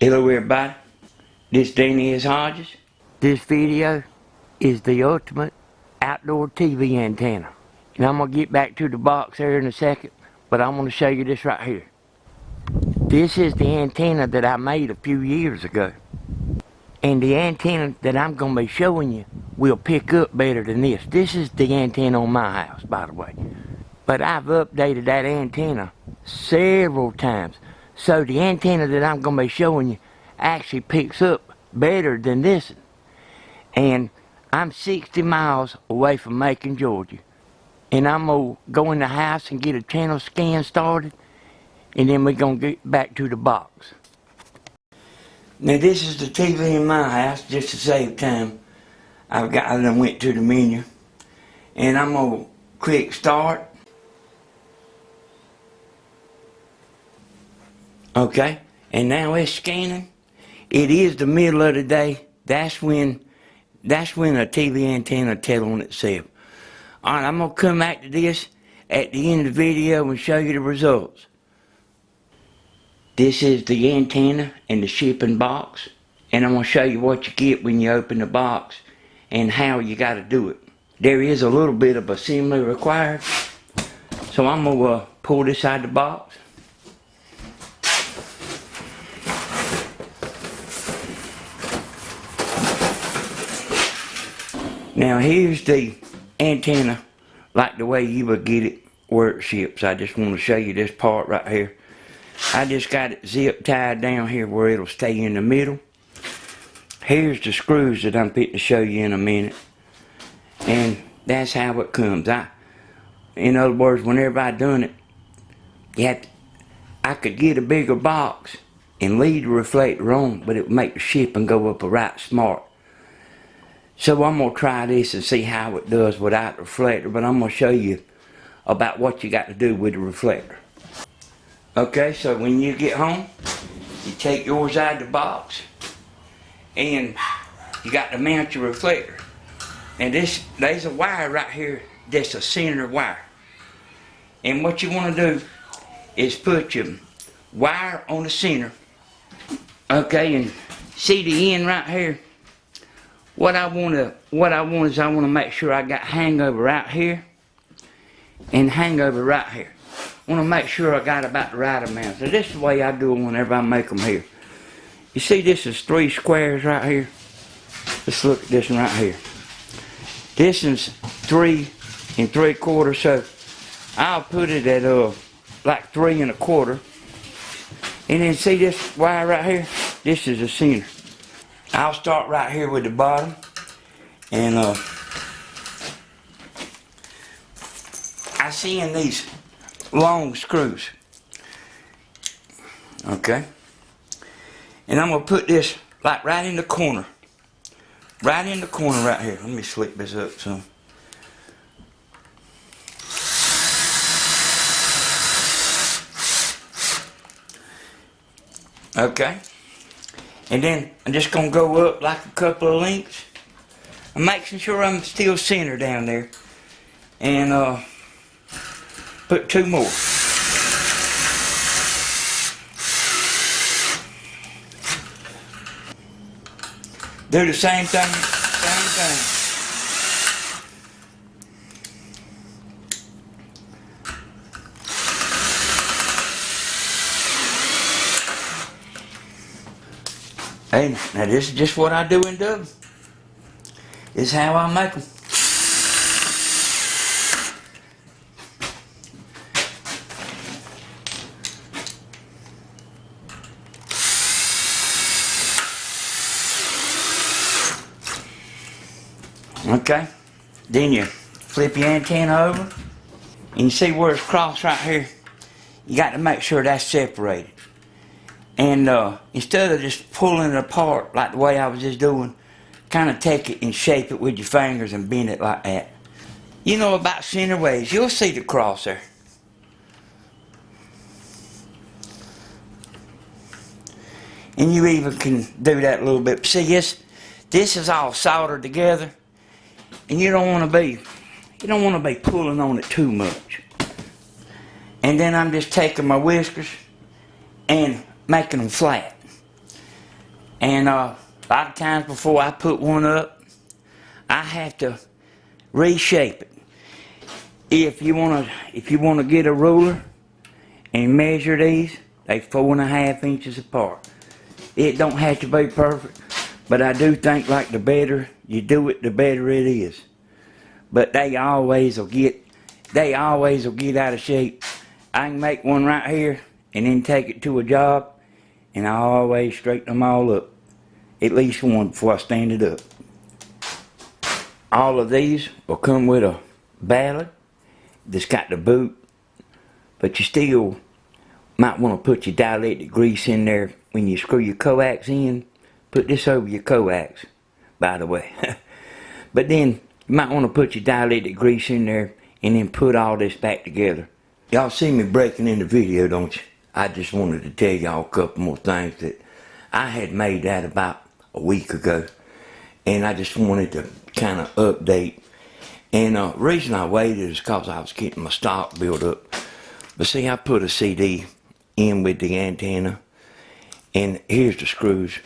Hello everybody, this is S Hodges. This video is the ultimate outdoor TV antenna. And I'm going to get back to the box there in a second, but I'm going to show you this right here. This is the antenna that I made a few years ago. And the antenna that I'm going to be showing you will pick up better than this. This is the antenna on my house, by the way. But I've updated that antenna several times. So the antenna that I'm going to be showing you actually picks up better than this. And I'm 60 miles away from Macon, Georgia. And I'm going to go in the house and get a channel scan started. And then we're going to get back to the box. Now this is the TV in my house, just to save time. I done went to the menu. And I'm going to click start. Okay, and now it's scanning. It is the middle of the day. That's when a TV antenna tells on itself. Alright, I'm going to come back to this at the end of the video and show you the results. This is the antenna in the shipping box. And I'm going to show you what you get when you open the box and how you got to do it. There is a little bit of assembly required. So I'm going to pull this out of the box. Now here's the antenna, like the way you would get it where it ships. I just want to show you this part right here. I just got it zip tied down here where it'll stay in the middle. Here's the screws that I'm fitting to show you in a minute. And that's how it comes. In other words, whenever I done it, I could get a bigger box and leave the reflector on, but it would make the shipping go up a right smart. So I'm going to try this and see how it does without the reflector, but I'm going to show you about what you got to do with the reflector. Okay, so when you get home, you take yours out of the box and you got to mount your reflector. And there's a wire right here that's a center wire. And what you want to do is put your wire on the center. Okay, and see the end right here? What I want is I want to make sure I got hangover out here and hangover right here. I want to make sure I got about the right amount. So this is the way I do it whenever I make them here. You see this is 3 squares right here. Let's look at this one right here. This is 3 3/4, so I'll put it at like 3 1/4. And then see this wire right here? This is the center. I'll start right here with the bottom, and I see in these long screws. Okay, and I'm gonna put this like right in the corner, right here. Let me slick this up some. Okay. And then I'm just going to go up like a couple of lengths. I'm making sure I'm still centered down there. And put 2 more. Do the same thing, Hey, now this is just what I do in Dublin. This is how I make them. Okay, then you flip your antenna over, and you see where it's crossed right here. You got to make sure that's separated. And instead of just pulling it apart like the way I was just doing, kind of take it and shape it with your fingers and bend it like that. You know about center ways, you'll see the cross there. And you even can do that a little bit. See, this is all soldered together, and you don't want to be pulling on it too much. And then I'm just taking my whiskers and making them flat. And a lot of times before I put one up, I have to reshape it. If you wanna get a ruler and measure these, they 4.5 inches apart. It don't have to be perfect, but I do think like the better you do it, the better it is. But they always will get out of shape. I can make one right here and then take it to a job, and I always straighten them all up. At least one before I stand it up. All of these will come with a ballad that's got the boot, but you still might want to put your dielectric grease in there when you screw your coax in. Put this over your coax, by the way. But then you might want to put your dielectric grease in there and then put all this back together. Y'all see me breaking in the video, don't you? I just wanted to tell y'all a couple more things that I had made that about a week ago, and I just wanted to kind of update. And the reason I waited is because I was getting my stock built up. But see, I put a CD in with the antenna, and here's the screws.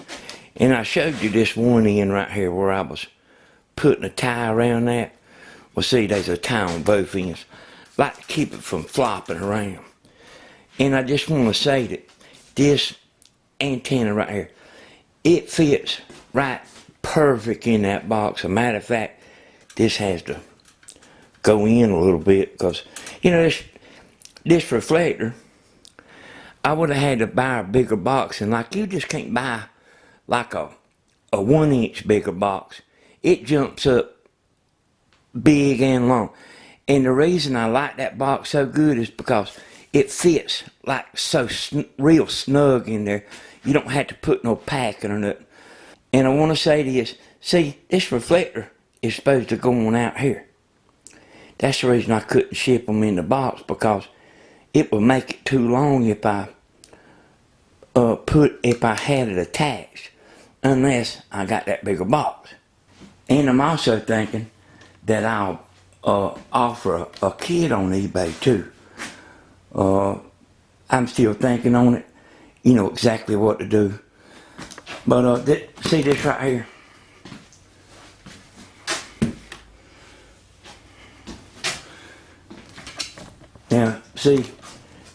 And I showed you this one end right here where I was putting a tie around that. Well, see, there's a tie on both ends, like to keep it from flopping around. And I just want to say that this antenna right here, it fits right perfect in that box. As a matter of fact, this has to go in a little bit because, you know, this reflector, I would have had to buy a bigger box, and like you just can't buy like a 1 inch bigger box. It jumps up big and long. And the reason I like that box so good is because it fits like so real snug in there. You don't have to put no packing or nothing. And I want to say this, see, this reflector is supposed to go on out here. That's the reason I couldn't ship them in the box, because it would make it too long if I had it attached, unless I got that bigger box. And I'm also thinking that I'll offer a kit on eBay too. I'm still thinking on it, you know, exactly what to do. But see this right here. Now, see,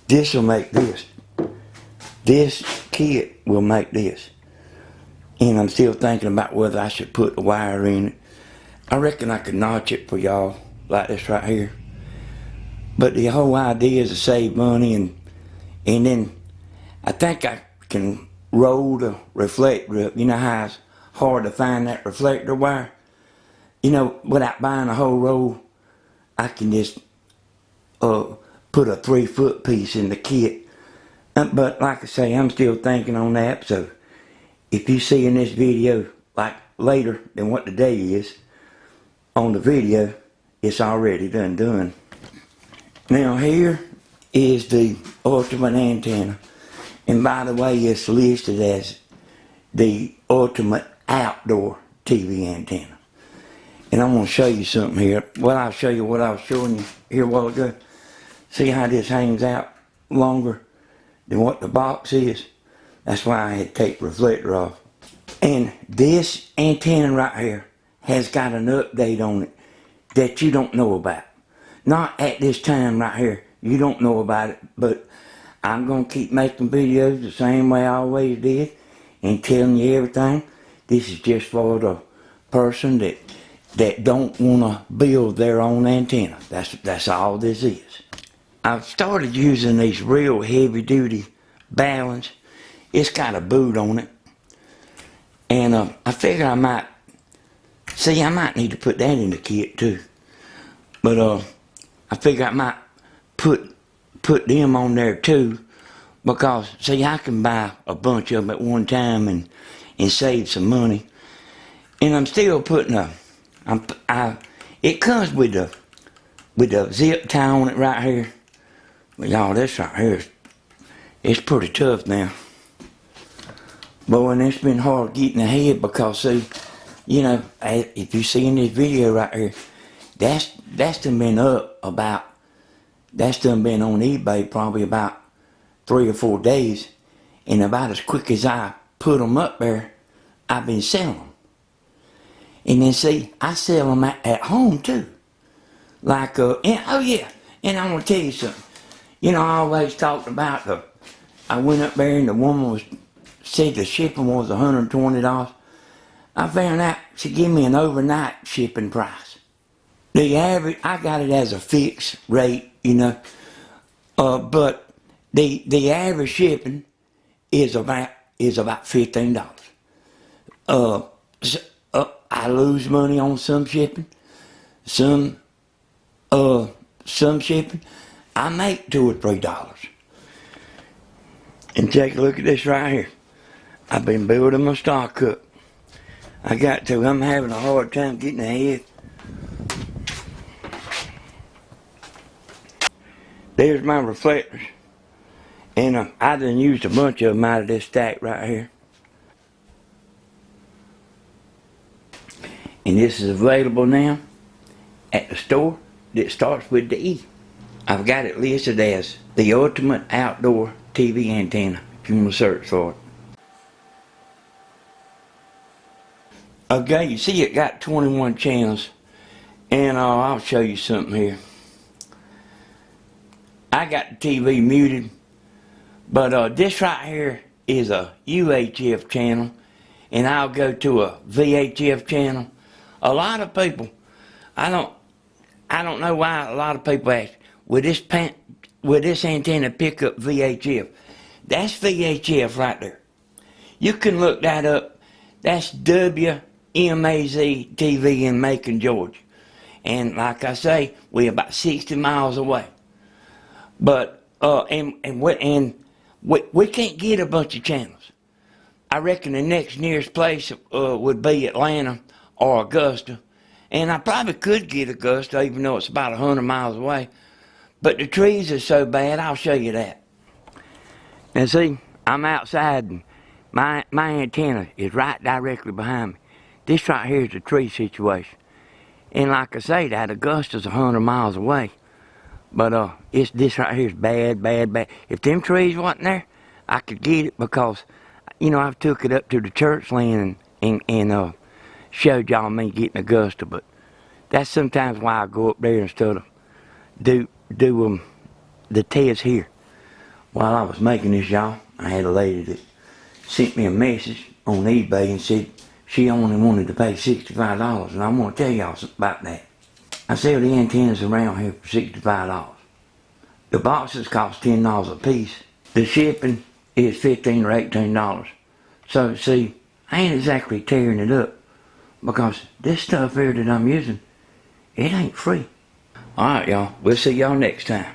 this will make this. This kit will make this. And I'm still thinking about whether I should put the wire in it. I reckon I could notch it for y'all, like this right here. But the whole idea is to save money, and then I think I can roll the reflector up. You know how it's hard to find that reflector wire? You know, without buying a whole roll, I can just put a 3-foot piece in the kit. But like I say, I'm still thinking on that. So if you see in this video, like later than what the day is, on the video, it's already done. Now here is the ultimate antenna. And by the way, it's listed as the ultimate outdoor TV antenna. And I'm going to show you something here. Well, I'll show you what I was showing you here a while ago. See how this hangs out longer than what the box is? That's why I had to take the reflector off. And this antenna right here has got an update on it that you don't know about. Not at this time right here. You don't know about it, but I'm going to keep making videos the same way I always did and telling you everything. This is just for the person that don't want to build their own antenna. That's all this is. I've started using these real heavy duty balance. It's got a boot on it. And I figure I might need to put that in the kit too. But I figure I might put them on there too, because see, I can buy a bunch of them at one time and save some money. And I'm still putting it comes with the zip tie on it right here. But y'all, this right here, it's pretty tough now. Boy, and it's been hard getting ahead because, see, you know, if you see in this video right here, that's done been up about, that's done been on eBay probably about 3 or 4 days. And about as quick as I put them up there, I've been selling them. And then see, I sell them at home too. Like, oh yeah, and I'm gonna tell you something. You know, I always talked about I went up there and the woman said the shipping was $120. I found out she gave me an overnight shipping price. The average, I got it as a fixed rate, you know, but the average shipping is about $15. I lose money on some shipping, some shipping. I make $2 or $3. And take a look at this right here. I've been building my stock up. I'm having a hard time getting ahead. There's my reflectors. And I done used a bunch of them out of this stack right here. And this is available now at the store that starts with the E. I've got it listed as the ultimate outdoor TV antenna if you want to search for it. Okay, you see it got 21 channels, and I'll show you something here. I got the TV muted, but this right here is a UHF channel, and I'll go to a VHF channel. A lot of people, I don't know why a lot of people ask, will this antenna pick up VHF? That's VHF right there. You can look that up. That's WMAZ TV in Macon, Georgia. And like I say, we're about 60 miles away. But, we can't get a bunch of channels. I reckon the next nearest place would be Atlanta or Augusta. And I probably could get Augusta, even though it's about 100 miles away. But the trees are so bad, I'll show you that. Now see, I'm outside and my antenna is right directly behind me. This right here is a tree situation. And like I say, that Augusta's 100 miles away. But this right here is bad, bad, bad. If them trees wasn't there, I could get it because, you know, I've took it up to the church land and showed y'all me getting Augusta. But that's sometimes why I go up there instead of do the test here. While I was making this, y'all, I had a lady that sent me a message on eBay and said she only wanted to pay $65, and I want to tell y'all something about that. I sell the antennas around here for $65. The boxes cost $10 a piece. The shipping is $15 or $18. So see, I ain't exactly tearing it up because this stuff here that I'm using, it ain't free. Alright y'all, we'll see y'all next time.